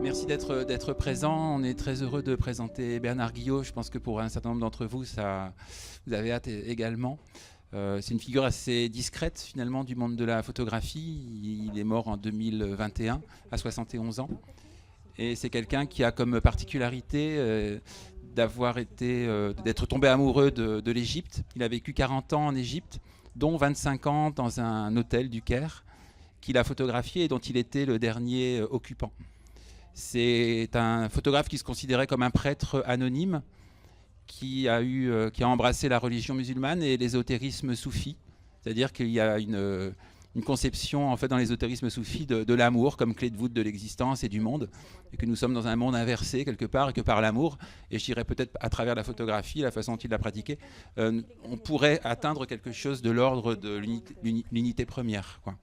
Merci d'être présent. On est très heureux de présenter Bernard Guillot. Je pense que pour un certain nombre d'entre vous, vous avez hâte également. C'est une figure assez discrète finalement du monde de la photographie. Il est mort en 2021 à 71 ans. Et c'est quelqu'un qui a comme particularité d'être tombé amoureux de l'Égypte. Il a vécu 40 ans en Égypte, dont 25 ans dans un hôtel du Caire qu'il a photographié et dont il était le dernier occupant. C'est un photographe qui se considérait comme un prêtre anonyme qui a embrassé la religion musulmane et l'ésotérisme soufi. C'est-à-dire qu'il y a une conception en fait, dans l'ésotérisme soufi de l'amour comme clé de voûte de l'existence et du monde, et que nous sommes dans un monde inversé quelque part, et que par l'amour, et je dirais peut-être à travers la photographie, la façon dont il l'a pratiquée, on pourrait atteindre quelque chose de l'ordre de l'unité première, quoi.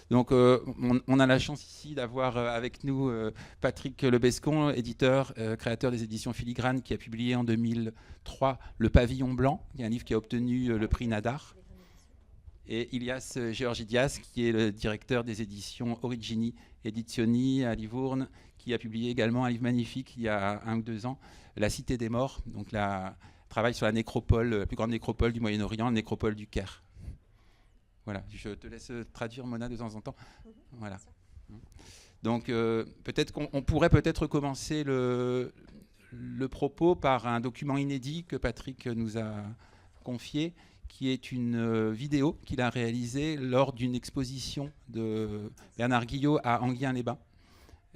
Donc on a la chance ici d'avoir avec nous Patrick Lebescon, éditeur, créateur des éditions Filigrane, qui a publié en 2003 Le Pavillon Blanc, qui est un livre qui a obtenu le prix Nadar. Et Ilias Georgidias, qui est le directeur des éditions Origini Edizioni à Livourne, qui a publié également un livre magnifique il y a 1 ou 2 ans, La Cité des Morts, donc travaille sur la nécropole, la plus grande nécropole du Moyen-Orient, la nécropole du Caire. Voilà, je te laisse traduire, Mona, de temps en temps. Voilà. Donc, peut-être qu'on pourrait peut-être commencer le propos par un document inédit que Patrick nous a confié, qui est une vidéo qu'il a réalisée lors d'une exposition de Bernard Guillot à Enghien-les-Bains.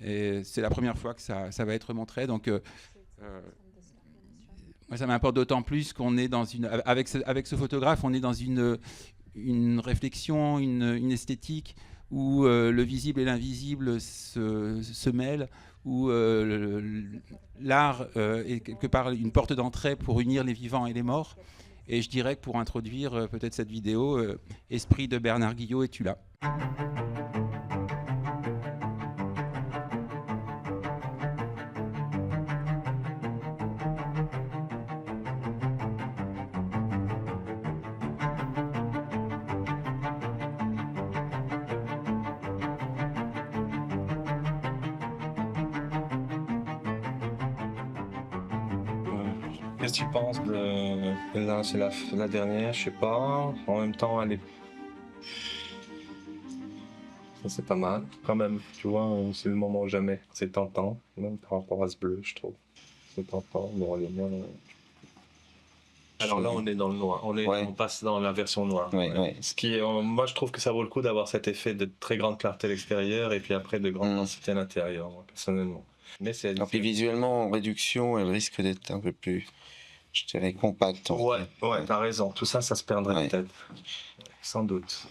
Et c'est la première fois que ça va être montré. Donc, moi, ça m'importe d'autant plus qu'on est dans avec ce photographe, on est dans une réflexion, une esthétique où le visible et l'invisible se mêlent, où l'art est quelque part une porte d'entrée pour unir les vivants et les morts. Et je dirais que pour introduire peut-être cette vidéo, Esprit de Bernard Guillot, es-tu là ? Qu'est-ce que tu penses de là, c'est la dernière, je sais pas. En même temps, elle est. Ça, c'est pas mal. Quand même, tu vois, c'est le moment ou jamais. C'est tentant, même par rapport à ce bleu, je trouve. C'est tentant. Bon, elle est bien. Alors là, on est dans le noir. On passe dans la version noire. Ouais. Ce qui est, moi, je trouve que ça vaut le coup d'avoir cet effet de très grande clarté à l'extérieur et puis après de grande densité à l'intérieur, moi, personnellement. Mais c'est. Alors, puis visuellement, en réduction, elle risque d'être un peu plus, je dirais, compacte. Ouais, t'as raison. Tout ça, ça se perdrait peut-être. Sans doute.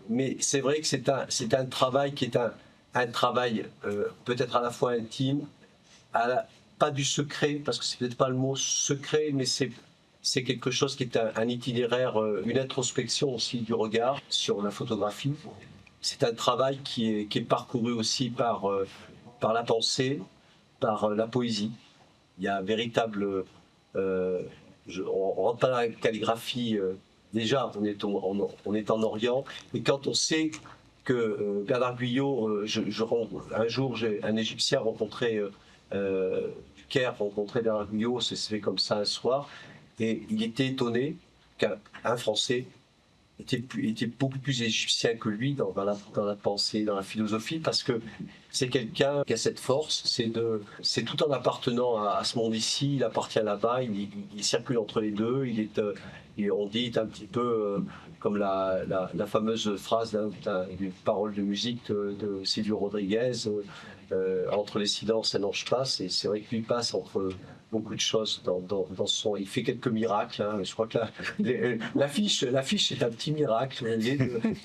Mais c'est vrai que c'est un travail qui est un travail peut-être à la fois intime, pas du secret, parce que c'est peut-être pas le mot secret, mais c'est quelque chose qui est un itinéraire, une introspection aussi du regard sur la photographie. C'est un travail qui est parcouru aussi par la pensée, par la poésie. Il y a un véritable... on ne rentre pas dans la calligraphie... Déjà, on est en Orient, et quand on sait que Bernard Guillot, un jour, un Égyptien rencontré du Caire, rencontré Bernard Guillot, ça s'est fait comme ça un soir, et il était étonné qu'un Français était beaucoup plus égyptien que lui dans la pensée, dans la philosophie, parce que c'est quelqu'un qui a cette force, c'est tout en appartenant à ce monde ici, il appartient là-bas, il circule entre les deux, on dit, il est un petit peu comme la fameuse phrase d'une parole de musique de Silvio Rodriguez, entre les silences un ange passe, et c'est vrai que lui passe entre beaucoup de choses dans son. Il fait quelques miracles. Hein. Je crois que l'affiche est un petit miracle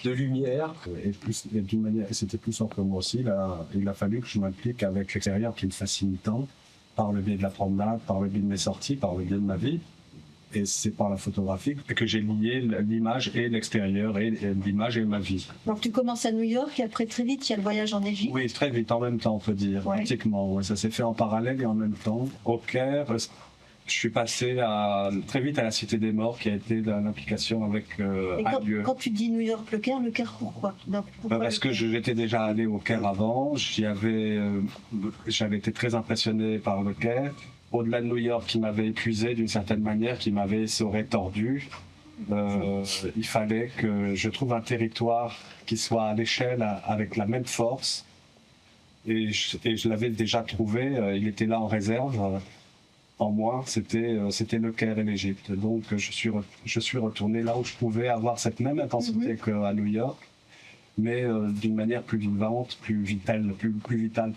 de lumière. Et d'une manière, c'était plus simple que moi aussi. Là, il a fallu que je m'implique avec l'extérieur qui me fascine tant, par le biais de la promenade, par le biais de mes sorties, par le biais de ma vie. Et c'est par la photographie que j'ai lié l'image et l'extérieur, et l'image et ma vie. Donc tu commences à New York et après très vite il y a le voyage en Égypte. Oui, très vite, en même temps on peut dire, pratiquement. Ouais, ça s'est fait en parallèle et en même temps. Au Caire, je suis passé très vite à la Cité des Morts qui a été l'implication avec quand tu dis New York, le Caire pourquoi parce que j'étais déjà allé au Caire avant, j'avais été très impressionné par le Caire. Au-delà de New York, qui m'avait épuisé d'une certaine manière, qui m'avait tordu, il fallait que je trouve un territoire qui soit à l'échelle avec la même force. Et je l'avais déjà trouvé, il était là en réserve. En moi, c'était le Caire et l'Égypte. Donc je suis retourné là où je pouvais avoir cette même intensité qu'à New York, mais d'une manière plus vivante, plus vitale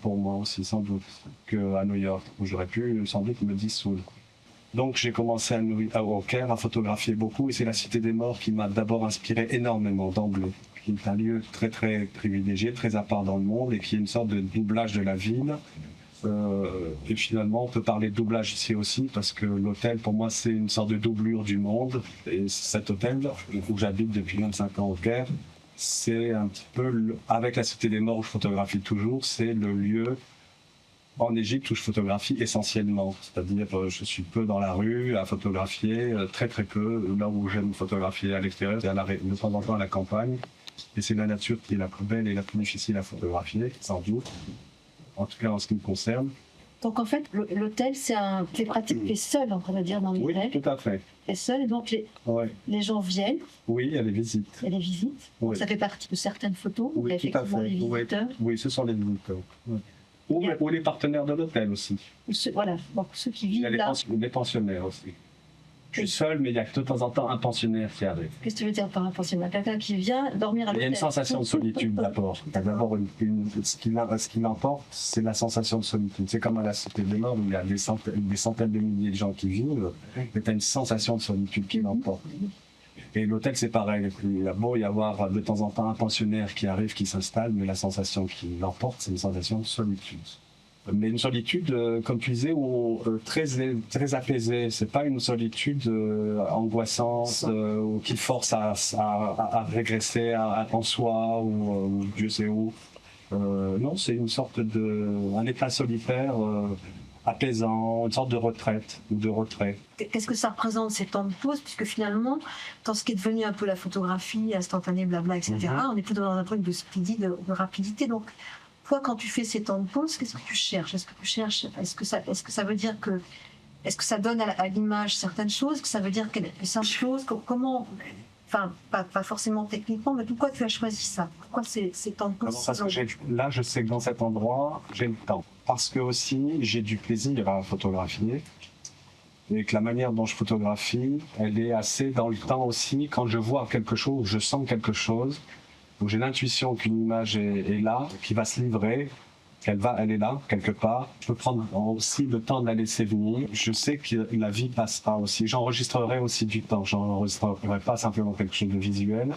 pour moi aussi, sans doute, qu'à New York, où j'aurais pu sans doute me dissoudre. Donc j'ai commencé au Caire à photographier beaucoup, et c'est la Cité des Morts qui m'a d'abord inspiré énormément d'emblée, qui est un lieu très très privilégié, très à part dans le monde, et qui est une sorte de doublage de la ville. Et finalement, on peut parler de doublage ici aussi, parce que l'hôtel, pour moi, c'est une sorte de doublure du monde. Et cet hôtel, où j'habite depuis 25 ans au Caire, c'est un petit peu, avec la Cité des Morts où je photographie toujours, c'est le lieu en Égypte où je photographie essentiellement. C'est-à-dire, je suis peu dans la rue à photographier, très très peu. Là où j'aime photographier à l'extérieur, c'est de temps en temps à la campagne. Et c'est la nature qui est la plus belle et la plus difficile à photographier, sans doute. En tout cas, en ce qui me concerne. Donc en fait, l'hôtel, tu es seul, on va dire, dans l'hôtel. Oui, tout à fait. Tu es seul, et donc les gens viennent. Oui, il y a les visites. Il y a les visites. Oui. Donc, ça fait partie de certaines photos. Oui, tout à fait. Les visiteurs. Oui, ce sont les visiteurs. Oui. Ou les partenaires de l'hôtel aussi. Voilà, donc ceux qui vivent là. Les pensionnaires aussi. Je suis seul, mais il y a de temps en temps un pensionnaire qui arrive. Qu'est-ce que tu veux dire par un pensionnaire? Quelqu'un qui vient dormir à l'hôtel. Il y a une sensation de solitude d'abord. D'abord, ce qui l'emporte, c'est la sensation de solitude. C'est comme à la Cité des Morts où il y a des centaines de milliers de gens qui vivent, mais tu as une sensation de solitude qui l'emporte. Et l'hôtel, c'est pareil. Il a beau y avoir de temps en temps un pensionnaire qui arrive, qui s'installe, mais la sensation qui l'emporte, c'est une sensation de solitude. Mais une solitude, comme tu disais, très apaisée. C'est pas une solitude angoissante ou qui force à régresser en soi ou Dieu sait où. Non, c'est une sorte un état solitaire apaisant, une sorte de retraite ou de retrait. Qu'est-ce que ça représente ces temps de pause, puisque finalement, dans ce qui est devenu un peu la photographie instantanée, blabla, etc., on est plutôt dans un truc de speedy, de rapidité. Donc, toi, quand tu fais ces temps de pause, qu'est-ce que tu cherches? Est-ce que ça veut dire que, est-ce que ça donne à l'image certaines choses? Est-ce que ça veut dire certaines choses? Comment, enfin, pas forcément techniquement, mais pourquoi tu as choisi ça? Pourquoi ces temps de pause? Parce que là, je sais que dans cet endroit, j'ai le temps. Parce que aussi, j'ai du plaisir à photographier. Et que la manière dont je photographie, elle est assez dans le temps aussi. Quand je vois quelque chose, je sens quelque chose. Donc j'ai l'intuition qu'une image est là, qui va se livrer, elle est là, quelque part. Je peux prendre aussi le temps de la laisser venir. Je sais que la vie passera aussi. J'enregistrerai aussi du temps. J'enregistrerai pas simplement quelque chose de visuel,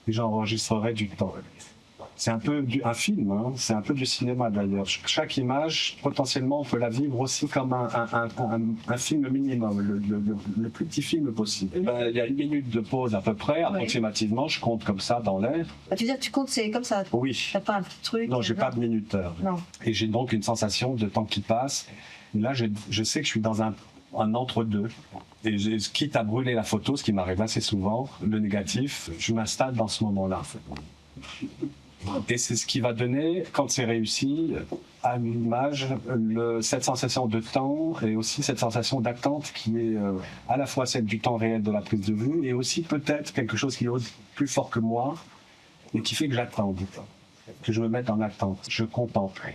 mais j'enregistrerai du temps. C'est un peu un film, hein. C'est un peu du cinéma d'ailleurs. Chaque image, potentiellement, on peut la vivre aussi comme un film minimum, le plus petit film possible. Il y a 1 minute de pause à peu près, approximativement, je compte comme ça dans l'air. Tu veux dire que tu comptes, c'est comme ça? Oui. T'as pas un petit truc? Non, j'ai pas de minuteur. Non. Et j'ai donc une sensation de temps qui passe. Et là, je sais que je suis dans un entre-deux. Et quitte à brûler la photo, ce qui m'arrive assez souvent, le négatif, je m'installe dans ce moment-là. Et c'est ce qui va donner, quand c'est réussi, à une image, cette sensation de temps et aussi cette sensation d'attente qui est à la fois celle du temps réel de la prise de vue et aussi peut-être quelque chose qui est plus fort que moi et qui fait que j'attends, que je me mette en attente, je contemple.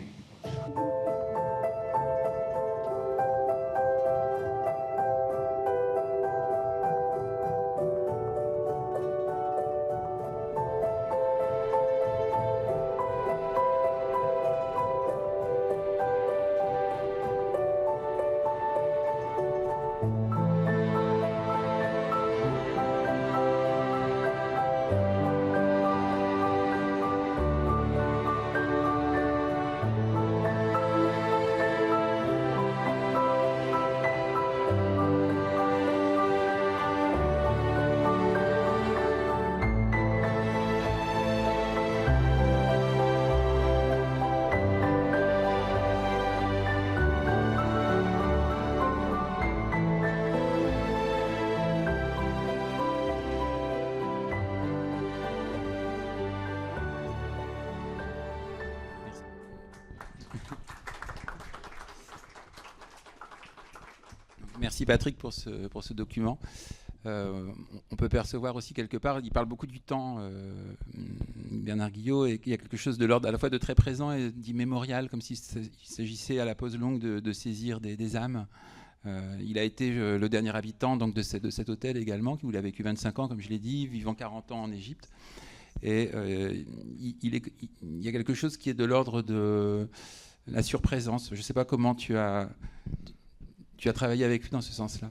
Merci Patrick pour ce document. On peut percevoir aussi quelque part, il parle beaucoup du temps, Bernard Guillot, et qu'il y a quelque chose de l'ordre à la fois de très présent et d'immémorial, comme s'il s'agissait à la pause longue de saisir des âmes. Il a été le dernier habitant donc, de cet hôtel également, où il a vécu 25 ans, comme je l'ai dit, vivant 40 ans en Égypte. Et il y a quelque chose qui est de l'ordre de la surprésence. Je ne sais pas comment tu as travaillé avec lui dans ce sens-là.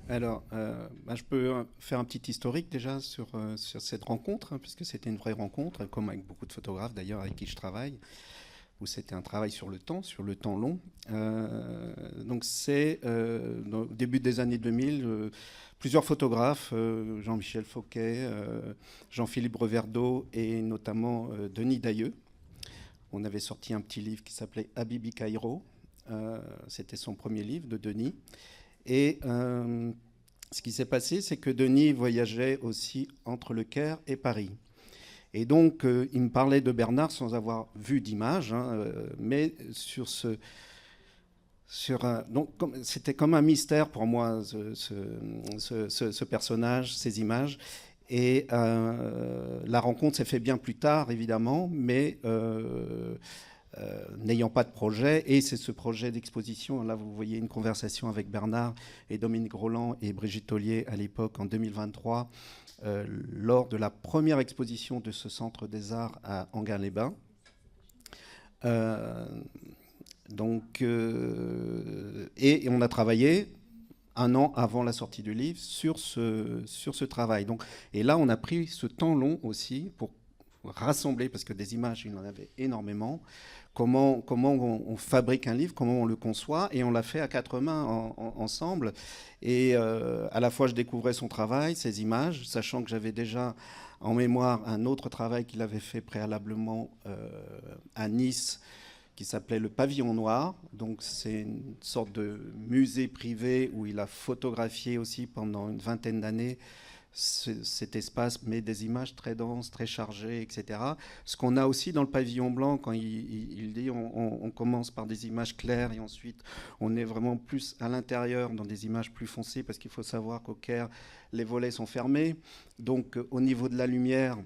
Alors, je peux faire un petit historique déjà sur cette rencontre, puisque c'était une vraie rencontre, comme avec beaucoup de photographes d'ailleurs avec qui je travaille, où c'était un travail sur le temps long. Donc c'est au début des années 2000, plusieurs photographes, Jean-Michel Fauquet, Jean-Philippe Reverdeau et notamment Denis Dailleux. On avait sorti un petit livre qui s'appelait Habibi Cairo. C'était son premier livre de Denis. Et ce qui s'est passé, c'est que Denis voyageait aussi entre le Caire et Paris. Et donc, il me parlait de Bernard sans avoir vu d'image, mais donc, c'était comme un mystère pour moi, ce personnage, ces images. Et la rencontre s'est faite bien plus tard, évidemment, mais n'ayant pas de projet, et c'est ce projet d'exposition, là vous voyez une conversation avec Bernard et Dominique Roland et Brigitte Ollier à l'époque en 2023, lors de la première exposition de ce Centre des Arts à Enghien-les-Bains. Et on a travaillé un an avant la sortie du livre sur ce travail. Donc, et là on a pris ce temps long aussi pour rassembler, parce que des images il en avait énormément, comment on fabrique un livre, comment on le conçoit, et on l'a fait à quatre mains ensemble. Et à la fois je découvrais son travail, ses images, sachant que j'avais déjà en mémoire un autre travail qu'il avait fait préalablement à Nice, qui s'appelait le Pavillon Noir. Donc c'est une sorte de musée privé où il a photographié aussi pendant une vingtaine d'années cet espace, mais des images très denses, très chargées, etc. Ce qu'on a aussi dans le Pavillon Blanc, quand il dit on commence par des images claires et ensuite on est vraiment plus à l'intérieur dans des images plus foncées, parce qu'il faut savoir qu'au Caire, les volets sont fermés. Donc au niveau de la lumière,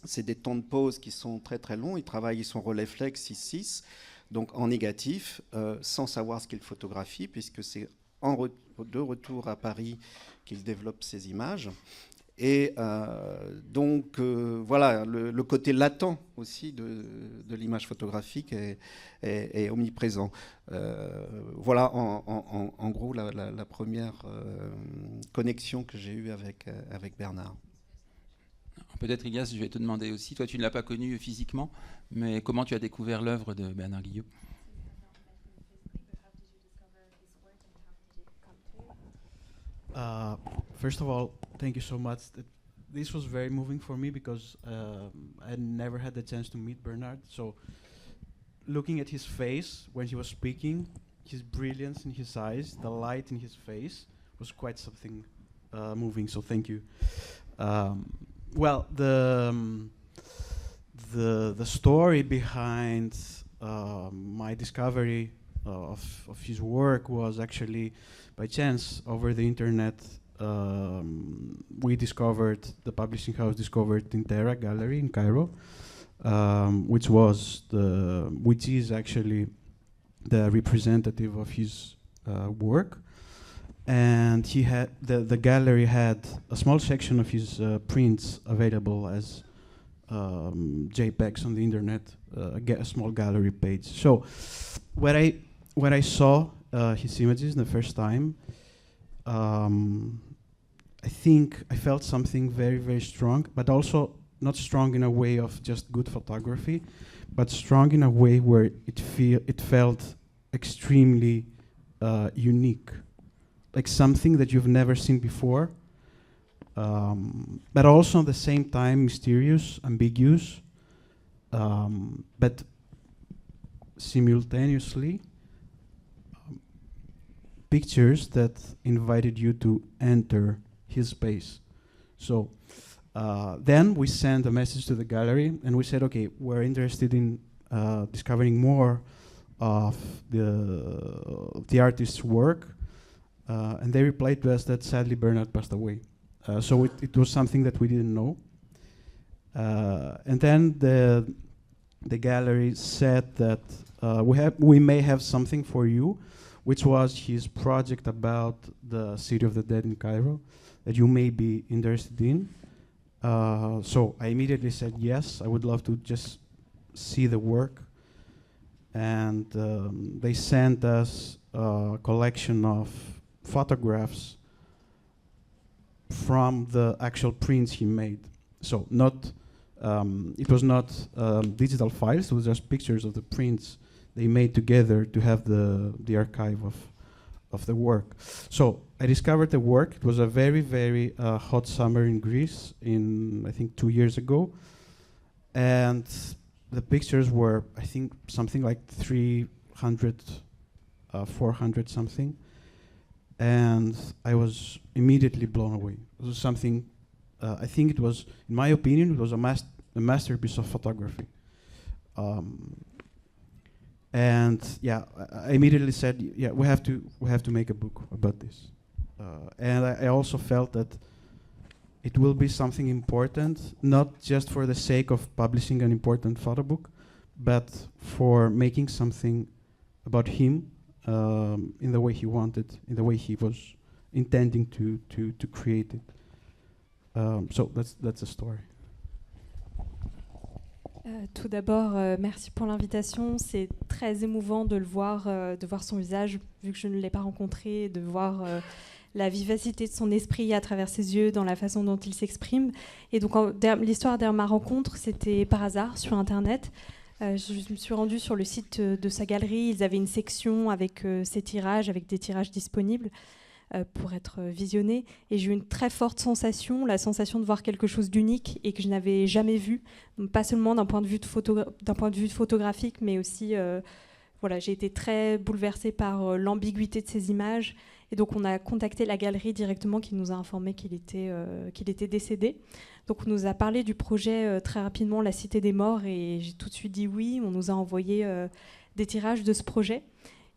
c'est des temps de pause qui sont très très longs. Il travaille son Rolleiflex 6.6, donc en négatif, sans savoir ce qu'il photographie, puisque c'est de retour à Paris qu'il développe ces images. Et donc voilà, le côté latent aussi de l'image photographique est omniprésent. Voilà en gros la première connexion que j'ai eue avec Bernard. Peut-être, Ilias, je vais te demander aussi, toi tu ne l'as pas connu physiquement, mais comment tu as découvert l'œuvre de Bernard Guillot ? First of all, thank you so much. This was very moving for me because I never had the chance to meet Bernard. So looking at his face when he was speaking, his brilliance in his eyes, the light in his face was quite something moving. So thank you. Well, the story behind my discovery of his work was actually by chance over the internet. We discovered, the publishing house discovered Tintera Gallery in Cairo, which is actually the representative of his work. And he had the gallery had a small section of his prints available as JPEGs on the internet, a small gallery page. So when I saw his images the first time, I think I felt something very, very strong, but also not strong in a way of just good photography, but strong in a way where it felt extremely unique, like something that you've never seen before, but also at the same time mysterious, ambiguous, but simultaneously pictures that invited you to enter his space. So then we sent a message to the gallery and we said, okay, we're interested in discovering more of the artist's work. And they replied to us that sadly Bernard passed away. So it was something that we didn't know. And then the gallery said that we may have something for you, which was his project about the City of the Dead in Cairo that you may be interested in. So I immediately said yes, I would love to just see the work. And they sent us a collection of photographs from the actual prints he made. So it was not digital files, it was just pictures of the prints they made together to have the archive of the work. So I discovered the work. It was a very, very hot summer in Greece I think 2 years ago. And the pictures were, I think, something like 300, 400 something. And I was immediately blown away. It was something, I think it was, in my opinion, it was a masterpiece of photography. And yeah, I immediately said, yeah, we have to make a book about this. And I also felt that it will be something important, not just for the sake of publishing an important photo book, but for making something about him in the way he wanted, in the way he was intending to create it. So that's the story. Tout d'abord, merci pour l'invitation. C'est très émouvant de voir son visage, vu que je ne l'ai pas rencontré, de voir la vivacité de son esprit à travers ses yeux, dans la façon dont il s'exprime. Et donc, l'histoire derrière ma rencontre, c'était par hasard sur Internet. Je me suis rendue sur le site de sa galerie. Ils avaient une section avec ses tirages, avec des tirages disponibles pour être visionnés. Et j'ai eu une très forte sensation, la sensation de voir quelque chose d'unique et que je n'avais jamais vu, pas seulement d'un point de vue photographique, mais aussi, j'ai été très bouleversée par l'ambiguïté de ces images. Et donc on a contacté la galerie directement qui nous a informé qu'il était décédé. Donc on nous a parlé du projet très rapidement, La Cité des Morts, et j'ai tout de suite dit oui. On nous a envoyé des tirages de ce projet.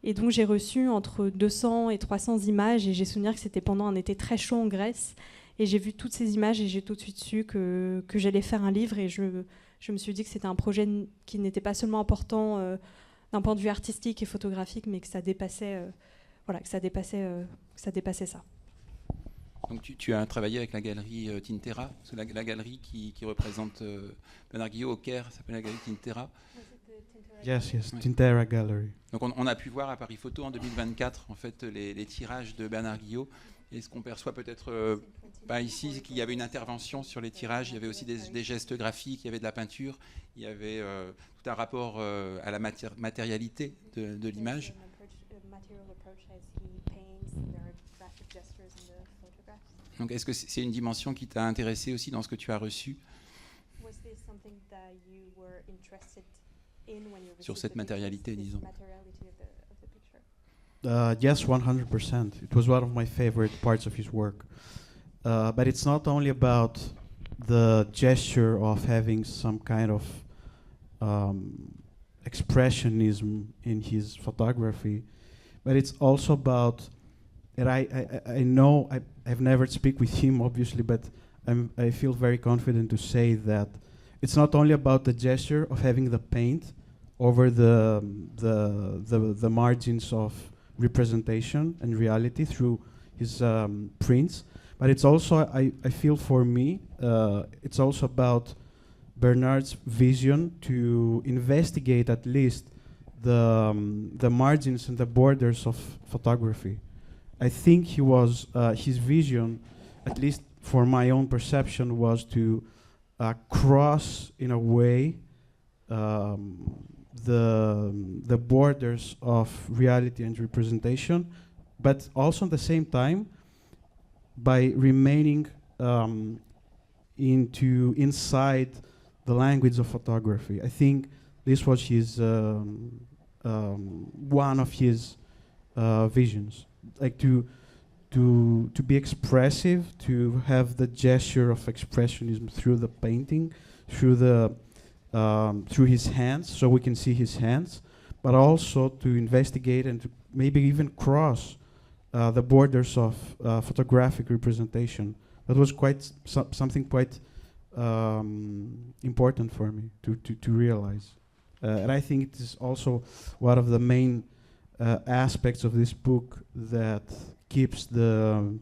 Et donc j'ai reçu entre 200 et 300 images, et j'ai souvenir que c'était pendant un été très chaud en Grèce. Et j'ai vu toutes ces images et j'ai tout de suite su que j'allais faire un livre. Et je me suis dit que c'était un projet qui n'était pas seulement important d'un point de vue artistique et photographique, mais que ça dépassait... que ça dépassait ça. Donc tu as travaillé avec la galerie Tintera, c'est la galerie qui représente Bernard Guillot au Caire, s'appelle la galerie Tintera. Yes, Ouais. Tintera Gallery. Donc on a pu voir à Paris Photo en 2024 en fait les tirages de Bernard Guillot. Et ce qu'on perçoit peut-être pas ici, c'est qu'il y avait une intervention sur les tirages, il y avait aussi des gestes graphiques, il y avait de la peinture, il y avait tout un rapport à la matérialité de l'image. Donc est-ce que c'est une dimension qui t'a intéressé aussi dans ce que tu as reçu sur cette matérialité, disons? Yes, 100%. It was one of my favorite parts of his work. But it's not only about the gesture of having some kind of expressionism in his photography, but it's also about. And I know I've never speak with him obviously, but I feel very confident to say that it's not only about the gesture of having the paint over the margins of representation and reality through his prints, but it's also I feel for me it's also about Bernard's vision to investigate at least the margins and the borders of photography. I think he was his vision, at least for my own perception, was to cross in a way the borders of reality and representation, but also at the same time by remaining inside the language of photography. I think this was his one of his visions, like to be expressive, to have the gesture of expressionism through the painting, through his hands, so we can see his hands, but also to investigate and to maybe even cross the borders of photographic representation. That was quite something quite important for me to realize. And I think it is also one of the main aspects of this book that keeps the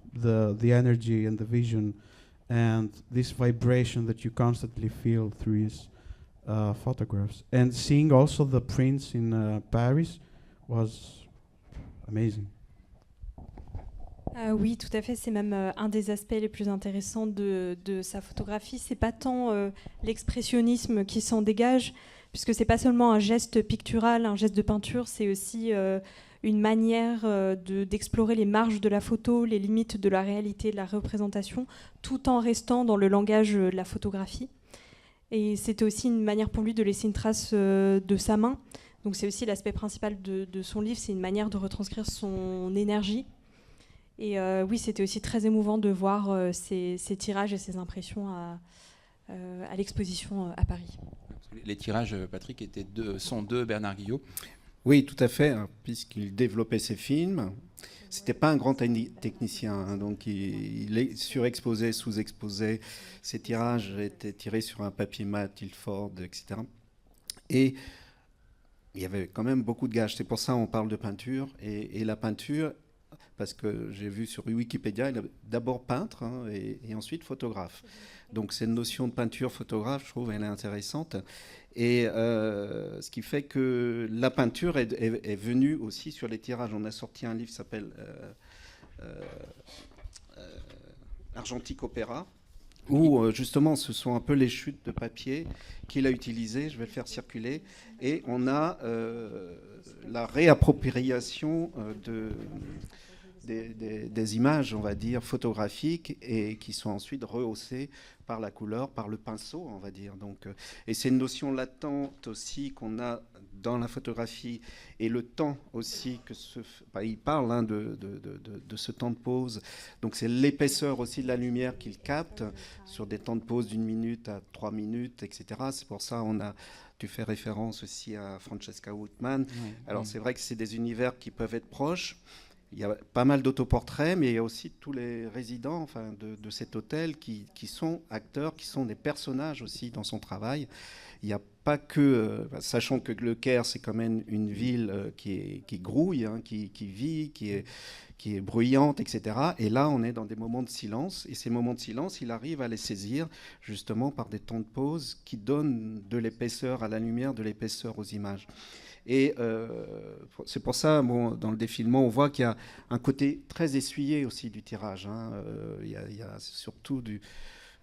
energy and the vision and this vibration that you constantly feel through his photographs. And seeing also the prints in Paris was amazing. Oui, tout à fait. C'est même un des aspects les plus intéressants de sa photographie. C'est pas tant l'expressionnisme qui s'en dégage, puisque c'est pas seulement un geste pictural, un geste de peinture, c'est aussi une manière d'explorer les marges de la photo, les limites de la réalité, de la représentation, tout en restant dans le langage de la photographie. Et c'était aussi une manière pour lui de laisser une trace de sa main. Donc c'est aussi l'aspect principal de son livre, c'est une manière de retranscrire son énergie. Et oui, c'était aussi très émouvant de voir ces tirages et ces impressions à l'exposition à Paris. Les tirages, Patrick, sont de Bernard Guillot. Oui, tout à fait, hein, puisqu'il développait ses films. C'était pas un grand technicien, hein, donc il surexposait, sous-exposait. Ses tirages étaient tirés sur un papier mat, Ilford, etc. Et il y avait quand même beaucoup de gages. C'est pour ça qu'on parle de peinture. Et la peinture, parce que j'ai vu sur Wikipédia, il est d'abord peintre et ensuite photographe. Donc cette notion de peinture-photographe, je trouve, elle est intéressante. Et ce qui fait que la peinture est venue aussi sur les tirages. On a sorti un livre qui s'appelle Argentique Opéra, où justement ce sont un peu les chutes de papier qu'il a utilisées. Je vais le faire circuler. Et on a la réappropriation des images, on va dire, photographiques et qui sont ensuite rehaussées par la couleur, par le pinceau, on va dire. Donc, et c'est une notion latente aussi qu'on a dans la photographie et le temps aussi que il parle de ce temps de pause. Donc c'est l'épaisseur aussi de la lumière qu'il capte sur des temps de pause d'1 minute à 3 minutes, etc. C'est pour ça tu fais référence aussi à Francesca Woodman. Oui, alors c'est vrai que c'est des univers qui peuvent être proches. Il y a pas mal d'autoportraits, mais il y a aussi tous les résidents de cet hôtel qui sont acteurs, qui sont des personnages aussi dans son travail. Il n'y a pas que... sachant que Le Caire, c'est quand même une ville qui grouille, hein, qui vit, qui est bruyante, etc. Et là, on est dans des moments de silence. Et ces moments de silence, il arrive à les saisir justement par des temps de pause qui donnent de l'épaisseur à la lumière, de l'épaisseur aux images. Et c'est pour ça, dans le défilement, on voit qu'il y a un côté très essuyé aussi du tirage. Hein. Il y a surtout du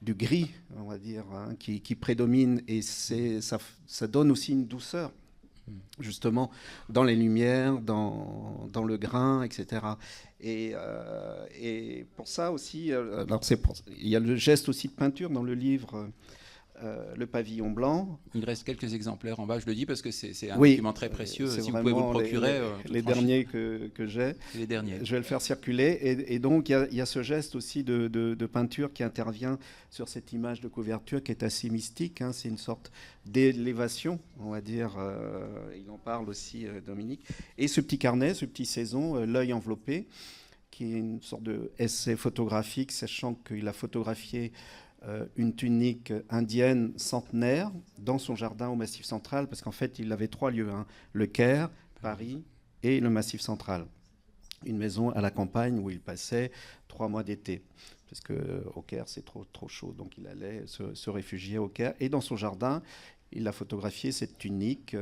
gris, on va dire, hein, qui prédomine. Et ça donne aussi une douceur, justement, dans les lumières, dans le grain, etc. Et pour ça aussi, il y a le geste aussi de peinture dans le livre. le pavillon blanc. Il reste quelques exemplaires en bas, je le dis parce que c'est un Oui, document très précieux. c'est Si vous pouvez vous le vraiment procurer. les derniers que j'ai. C'est les derniers. Je vais le faire circuler. Et donc, il y a ce geste aussi de peinture qui intervient sur cette image de couverture qui est assez mystique. Hein. C'est une sorte d'élévation, on va dire. Il en parle aussi, Dominique. Et ce petit carnet, ce petit saison, L'œil enveloppé, qui est une sorte de essai photographique, sachant qu'il a photographié une tunique indienne centenaire dans son jardin au Massif central, parce qu'en fait, il avait 3 lieux, hein, le Caire, Paris et le Massif central. Une maison à la campagne où il passait 3 mois d'été, parce qu'au Caire, c'est trop chaud, donc il allait se réfugier au Caire. Et dans son jardin, il a photographié cette tunique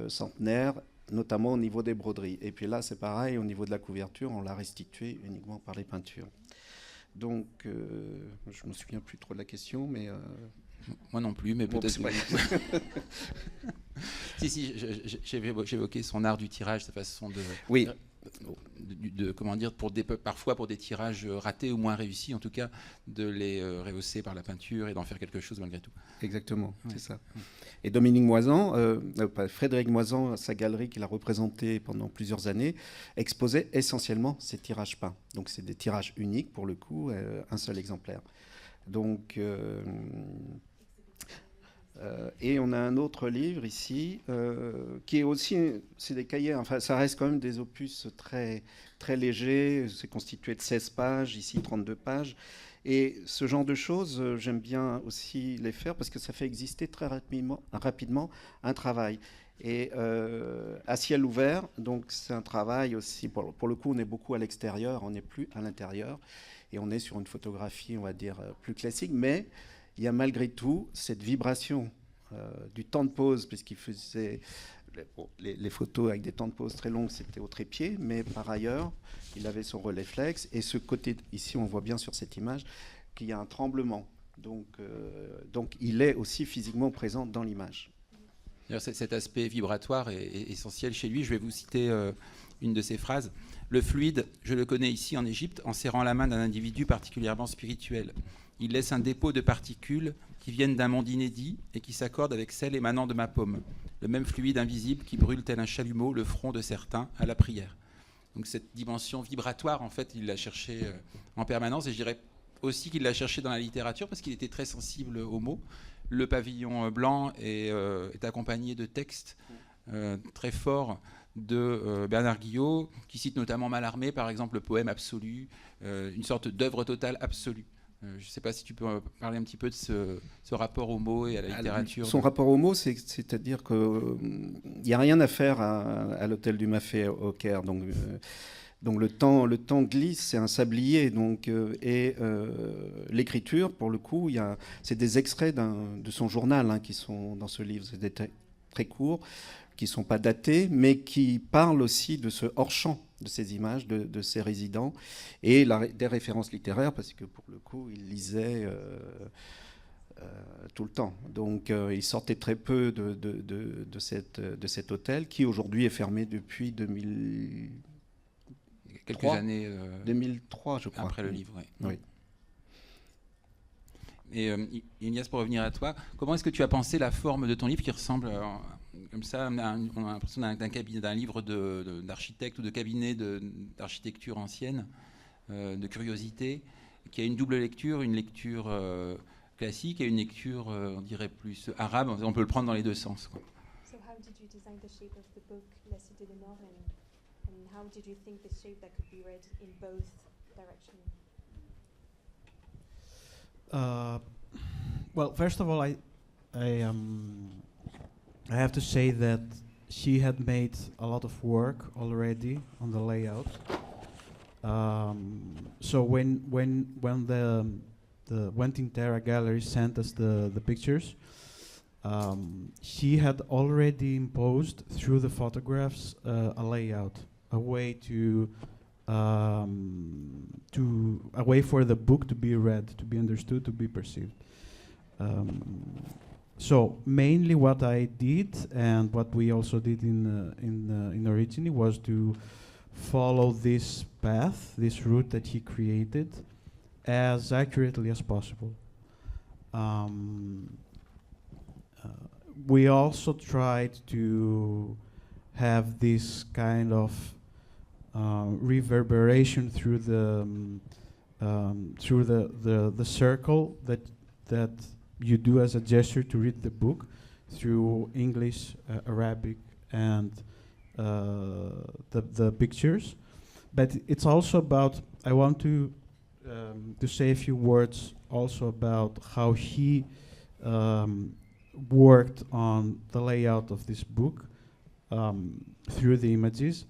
centenaire, notamment au niveau des broderies. Et puis là, c'est pareil, au niveau de la couverture, on l'a restitué uniquement par les peintures. Donc, je ne me souviens plus trop de la question, mais... Moi non plus, mais peut-être... Si, j'évoquais son art du tirage, sa façon de... Oui. Comment dire, parfois pour des tirages ratés ou moins réussis, en tout cas, de les rehausser par la peinture et d'en faire quelque chose malgré tout. Exactement, ouais. C'est ça. Et Dominique Moisan, Frédéric Moisan, sa galerie qu'il a représentée pendant plusieurs années, exposait essentiellement ces tirages peints. Donc c'est des tirages uniques pour le coup, un seul exemplaire. Donc... et on a un autre livre ici qui est aussi, c'est des cahiers, enfin ça reste quand même des opus très, très légers, c'est constitué de 16 pages, ici 32 pages. Et ce genre de choses, j'aime bien aussi les faire parce que ça fait exister très rapidement un travail. Et à ciel ouvert, donc c'est un travail aussi, pour le coup on est beaucoup à l'extérieur, on n'est plus à l'intérieur, et on est sur une photographie, on va dire, plus classique, mais... il y a malgré tout cette vibration du temps de pause, puisqu'il faisait les photos avec des temps de pause très longs, c'était au trépied, mais par ailleurs, il avait son relais flex. Et ce côté, ici, on voit bien sur cette image qu'il y a un tremblement. Donc il est aussi physiquement présent dans l'image. Cet aspect vibratoire est essentiel chez lui. Je vais vous citer une de ses phrases. « Le fluide, je le connais ici en Égypte, en serrant la main d'un individu particulièrement spirituel. Il laisse un dépôt de particules qui viennent d'un monde inédit et qui s'accordent avec celles émanant de ma paume. Le même fluide invisible qui brûle tel un chalumeau le front de certains à la prière. » Donc cette dimension vibratoire, en fait, il l'a cherchée en permanence. Et je dirais aussi qu'il l'a cherchée dans la littérature parce qu'il était très sensible aux mots. Le pavillon blanc est accompagné de textes très forts de Bernard Guillot, qui cite notamment Mallarmé, par exemple, le poème absolu, une sorte d'œuvre totale absolue. Je ne sais pas si tu peux parler un petit peu de ce rapport aux mots et à la littérature. Son rapport aux mots, c'est-à-dire qu'il n'y a rien à faire à l'hôtel du Maffei au Caire. Donc le temps glisse, c'est un sablier. Et l'écriture, pour le coup, c'est des extraits de son journal, hein, qui sont dans ce livre. C'est des très courts, qui ne sont pas datés, mais qui parlent aussi de ce hors-champ de ces images, de ces résidents, et des références littéraires, parce que pour le coup, il lisait tout le temps. Donc il sortait très peu de cet hôtel, qui aujourd'hui est fermé depuis 2003. Quelques années 2003, je crois. Après le livre, oui. Et Ignace, pour revenir à toi, comment est-ce que tu as pensé la forme de ton livre qui ressemble comme ça, on a l'impression d'un livre d'architecte ou de cabinet d'architecture ancienne, de curiosité, qui a une double lecture, une lecture classique et une lecture, on dirait, plus arabe. On peut le prendre dans les deux sens, quoi. So how did you design the shape of the book, La Cité des Morts, and how did you think the shape that could be read in both directions? Well, first of all, I have to say that she had made a lot of work already on the layout. So when the Wentin Terra Gallery sent us the pictures, she had already imposed through the photographs a layout, a way a way for the book to be read, to be understood, to be perceived. So mainly what I did, and what we also did in Origine, was to follow this path, this route that he created, as accurately as possible. Um, we also tried to have this kind of reverberation through the circle that you do as a gesture to read the book through English, Arabic, and the pictures. But it's also about, I want to say a few words also about how he worked on the layout of this book through the images.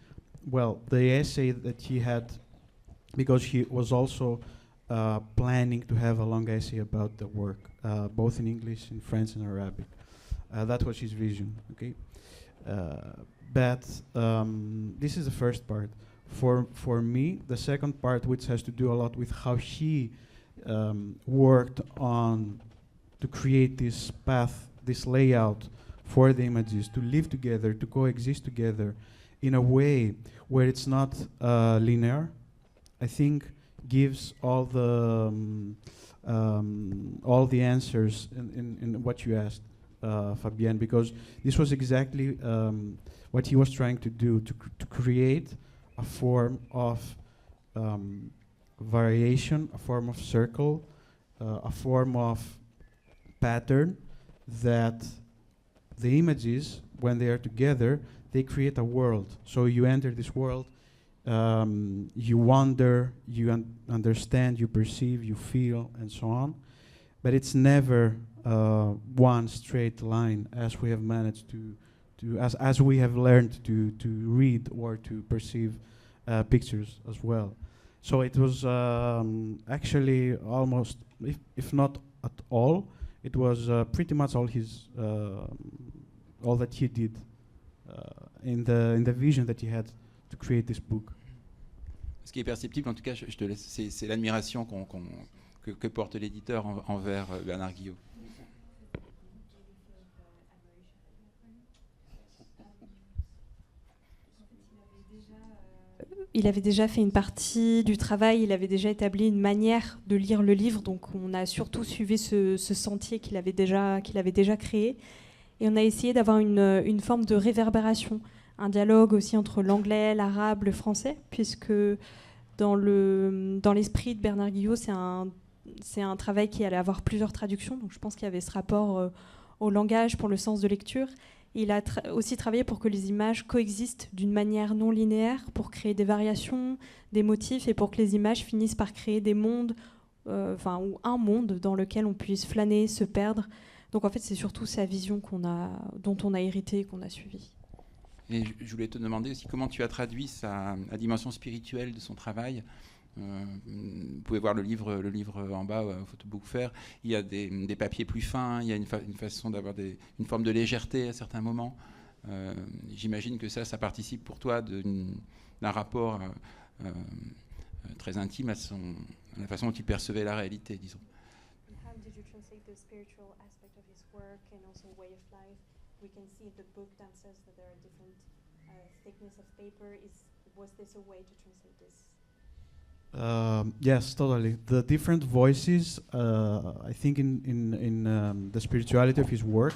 Well, the essay that he had, because he was also planning to have a long essay about the work, both in English, in French, and Arabic. That was his vision. Okay, but this is the first part. For me, the second part, which has to do a lot with how he worked on to create this path, this layout for the images to live together, to coexist together in a way where it's not linear, I think gives all the answers in what you asked, Fabienne, because this was exactly what he was trying to do, to create a form of variation, a form of circle, a form of pattern that the images, when they are together, they create a world. So you enter this world, you wonder, you understand, you perceive, you feel, and so on. But it's never one straight line, as we have managed as we have learned to read or to perceive pictures as well. So it was actually almost, if not at all, it was pretty much all that he did in the vision that he had to create this book. Ce qui est perceptible, en tout cas, je te laisse, c'est l'admiration que porte l'éditeur envers Bernard Guillot. Il avait déjà fait une partie du travail, il avait déjà établi une manière de lire le livre, donc on a surtout suivi ce sentier qu'il avait déjà créé. Et on a essayé d'avoir une forme de réverbération, un dialogue aussi entre l'anglais, l'arabe, le français, puisque dans l'esprit de Bernard Guillot, c'est un travail qui allait avoir plusieurs traductions, donc je pense qu'il y avait ce rapport au langage pour le sens de lecture. Il a aussi travaillé pour que les images coexistent d'une manière non linéaire, pour créer des variations, des motifs, et pour que les images finissent par créer des mondes, ou un monde dans lequel on puisse flâner, se perdre. Donc en fait, c'est surtout sa vision dont on a hérité et qu'on a suivi. Et je voulais te demander aussi comment tu as traduit la dimension spirituelle de son travail. Vous pouvez voir le livre en bas, au Photobook Fair. Il y a des papiers plus fins, il y a une façon d'avoir une forme de légèreté à certains moments. J'imagine que ça participe pour toi d'un rapport très intime à la façon dont il percevait la réalité, disons. How did you translate the spiritual aspect of his work and also way of life? We can see the book downstairs that there are different thickness of paper. Was this a way to translate this? Yes, totally. The different voices, I think in the spirituality of his work,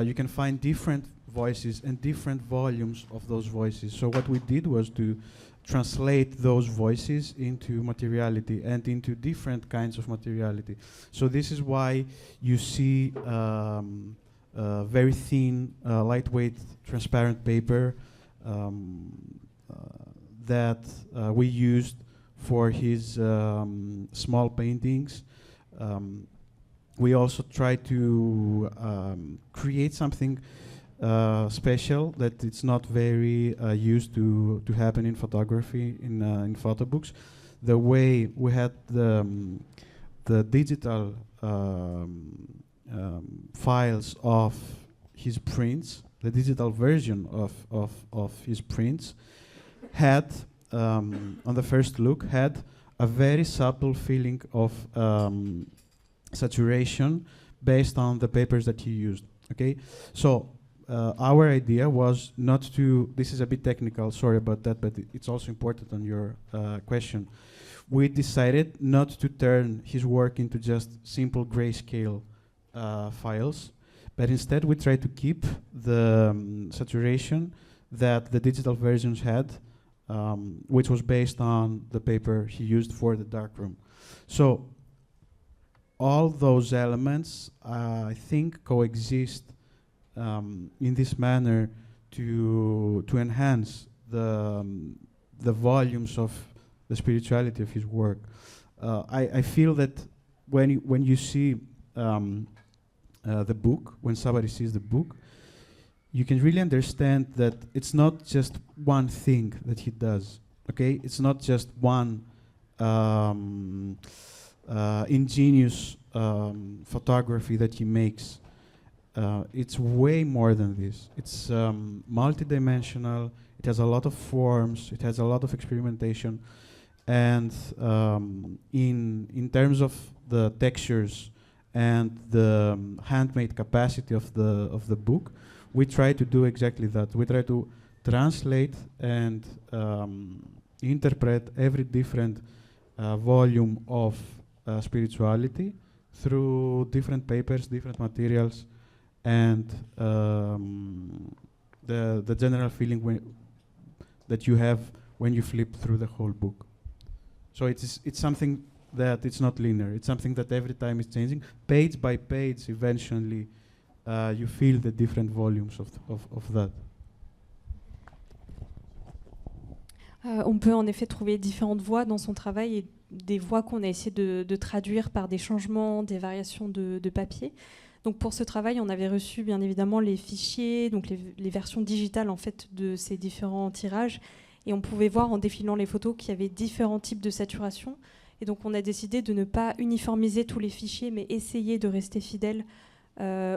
you can find different voices and different volumes of those voices. So what we did was to translate those voices into materiality and into different kinds of materiality. So this is why you see very thin, lightweight, transparent paper that we used for his small paintings. We also try to create something special that it's not very used to happen in photography, in photo books. The way we had the digital files of his prints, the digital version of his prints, had on the first look had a very subtle feeling of saturation based on the papers that he used. Okay, so our idea was not to, this is a bit technical, sorry about that, but it's also important on your question. we decided not to turn his work into just simple grayscale files, but instead we tried to keep the saturation that the digital versions had, which was based on the paper he used for the darkroom. So all those elements, I think, coexist in this manner to enhance the volumes of the spirituality of his work. I feel that when you see the book, when somebody sees the book, you can really understand that it's not just one thing that he does. Okay, it's not just one ingenious photography that he makes. It's way more than this. It's multidimensional. It has a lot of forms. It has a lot of experimentation, and in terms of the textures and the handmade capacity of the book, we try to do exactly that. We try to translate and interpret every different volume of spirituality through different papers, different materials, and the general feeling that you have when you flip through the whole book. So it's something that it's not linear. It's something that every time is changing. Page by page, eventually, you feel the different volumes of that. On peut en effet trouver différentes voix dans son travail et des voix qu'on a essayé de traduire par des changements, des variations de papier. Donc pour ce travail, on avait reçu bien évidemment les fichiers, donc les versions digitales en fait de ces différents tirages, et on pouvait voir en défilant les photos qu'il y avait différents types de saturation. Et donc on a décidé de ne pas uniformiser tous les fichiers, mais essayer de rester fidèle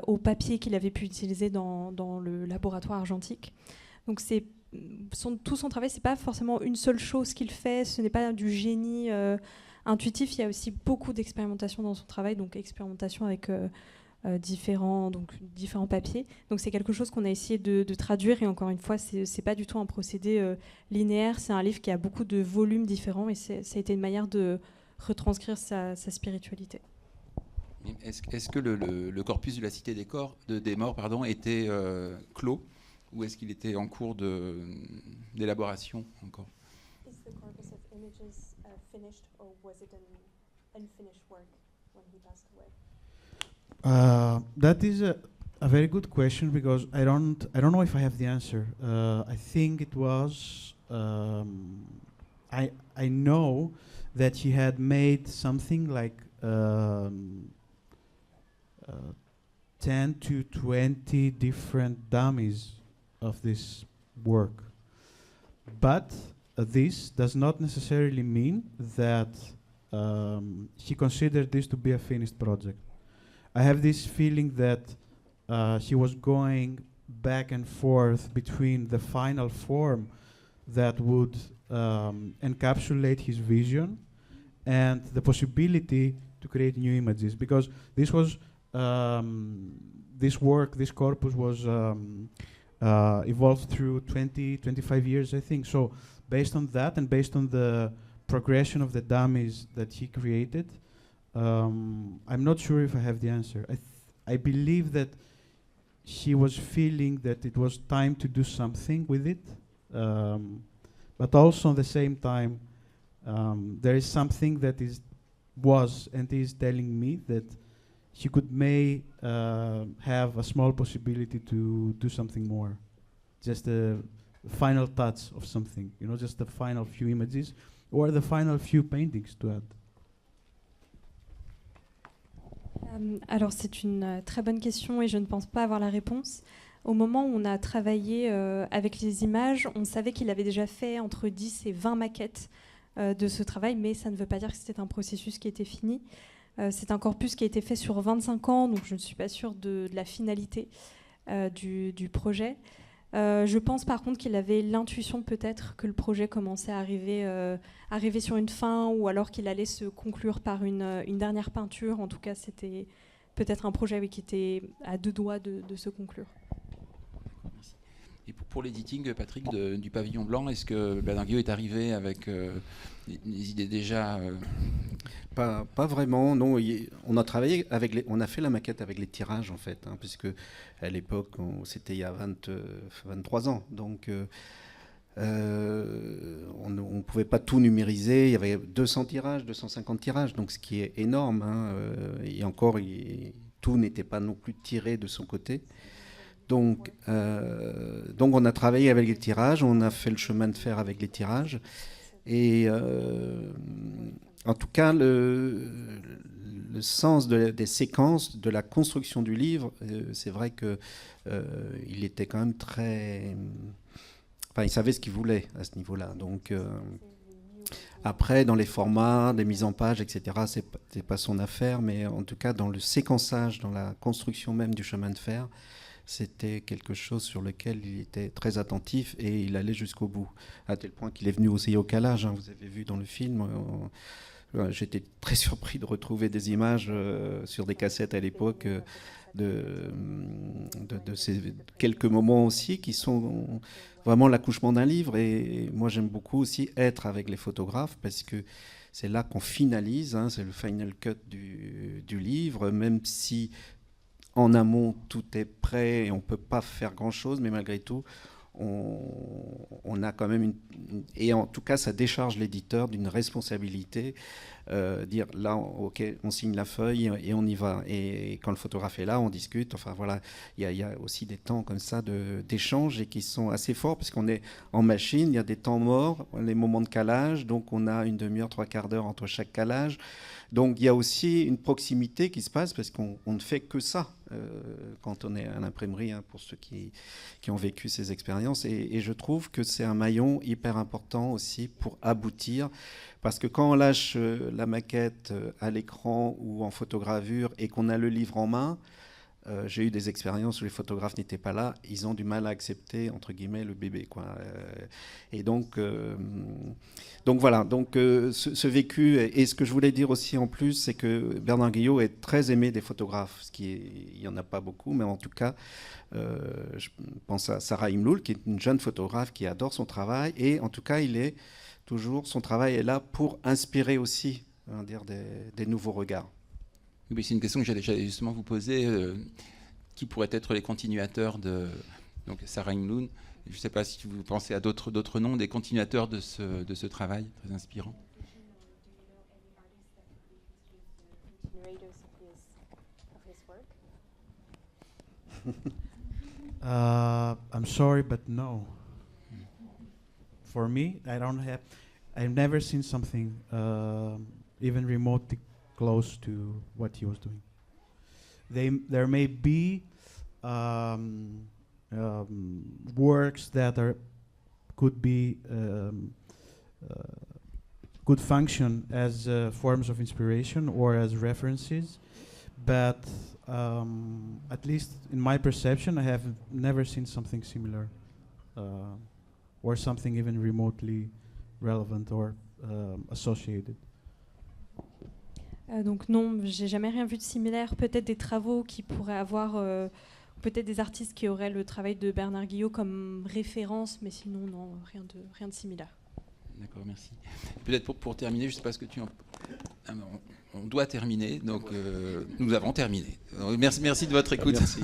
au papier qu'il avait pu utiliser dans le laboratoire argentique. Donc tout son travail, c'est pas forcément une seule chose qu'il fait, ce n'est pas du génie intuitif, il y a aussi beaucoup d'expérimentation dans son travail, donc expérimentation avec différents papiers. Donc c'est quelque chose qu'on a essayé de traduire, et encore une fois, c'est pas du tout un procédé linéaire, c'est un livre qui a beaucoup de volumes différents, et ça a été une manière de retranscrire sa spiritualité. Est-ce que le corpus de la Cité des Morts était clos, ou est-ce qu'il était en cours d'élaboration encore? Is the corpus of images finished, or was it an unfinished work when he passed away? That is a very good question, because I don't know if I have the answer. I think it was. I know that he had made something like 10 to 20 different dummies of this work, but this does not necessarily mean that he considered this to be a finished project. I have this feeling that he was going back and forth between the final form that would encapsulate his vision and the possibility to create new images, because this was this corpus was evolved through 25 years, I think. So based on that, and based on the progression of the dummies that he created, I'm not sure if I have the answer. I believe that he was feeling that it was time to do something with it, but also at the same time, there is something that was and is telling me that he may have a small possibility to do something more, just a final touch of something, just the final few images or the final few paintings to add. Alors c'est une très bonne question et je ne pense pas avoir la réponse. Au moment où on a travaillé avec les images, on savait qu'il avait déjà fait entre 10 et 20 maquettes de ce travail, mais ça ne veut pas dire que c'était un processus qui était fini. C'est un corpus qui a été fait sur 25 ans, donc je ne suis pas sûre de la finalité du projet. Je pense par contre qu'il avait l'intuition peut-être que le projet commençait à arriver sur une fin, ou alors qu'il allait se conclure par une dernière peinture. En tout cas, c'était peut-être un projet qui était à deux doigts de se conclure. Et pour l'editing, Patrick, du Pavillon Blanc, est-ce que Bernard Guillot est arrivé avec des idées déjà Pas vraiment, non. On a travaillé on a fait la maquette avec les tirages en fait, hein, puisque à l'époque, c'était il y a 23 ans, donc on ne pouvait pas tout numériser. Il y avait 200 tirages, 250 tirages, donc ce qui est énorme. Hein, et encore, tout n'était pas non plus tiré de son côté. Donc on a travaillé avec les tirages, on a fait le chemin de fer avec les tirages. Et en tout cas, le sens des séquences, de la construction du livre, c'est vrai qu'il était quand même très... Enfin, il savait ce qu'il voulait à ce niveau-là. Donc, après, dans les formats, des mises en page, etc., c'est pas son affaire, mais en tout cas, dans le séquençage, dans la construction même du chemin de fer, c'était quelque chose sur lequel il était très attentif et il allait jusqu'au bout, à tel point qu'il est venu aussi au calage. Hein, vous avez vu dans le film, j'étais très surpris de retrouver des images sur des cassettes à l'époque de ces quelques moments aussi qui sont vraiment l'accouchement d'un livre. Et moi, j'aime beaucoup aussi être avec les photographes parce que c'est là qu'on finalise, hein, c'est le final cut du livre, même si en amont, tout est prêt et on ne peut pas faire grand-chose, mais malgré tout, on a quand même et en tout cas, ça décharge l'éditeur d'une responsabilité, dire là, ok, on signe la feuille et on y va. Et quand le photographe est là, on discute. Enfin voilà, il y a aussi des temps comme ça d'échange et qui sont assez forts parce qu'on est en machine. Il y a des temps morts, les moments de calage, donc on a une demi-heure, 3/4 d'heure entre chaque calage. Donc il y a aussi une proximité qui se passe parce qu'on ne fait que ça quand on est à l'imprimerie, hein, pour ceux qui ont vécu ces expériences. Et je trouve que c'est un maillon hyper important aussi pour aboutir. Parce que quand on lâche la maquette à l'écran ou en photogravure et qu'on a le livre en main, j'ai eu des expériences où les photographes n'étaient pas là, ils ont du mal à accepter, entre guillemets, le bébé, quoi. Et donc voilà, ce vécu, et ce que je voulais dire aussi en plus, c'est que Bernard Guillot est très aimé des photographes, il n'y en a pas beaucoup, mais en tout cas, je pense à Sarah Imloul, qui est une jeune photographe qui adore son travail, et en tout cas, son travail est là pour inspirer aussi, hein, dire des nouveaux regards. Oui, c'est une question que j'allais justement vous poser. Qui pourraient être les continuateurs de donc Sarah Imloul? Je ne sais pas si vous pensez à d'autres noms, des continuateurs de ce travail très inspirant. I'm sorry, but no. For me, I've never seen something even remotely close to what he was doing. There may be works that could function as forms of inspiration or as references, but at least in my perception, I have never seen something similar or something even remotely relevant or associated. Donc non, j'ai jamais rien vu de similaire. Peut-être des travaux qui pourraient avoir, peut-être des artistes qui auraient le travail de Bernard Guillot comme référence, mais sinon non, rien de similaire. D'accord, merci. Peut-être pour terminer, je ne sais pas ce que tu en... On doit terminer, donc nous avons terminé. Merci de votre écoute. Merci.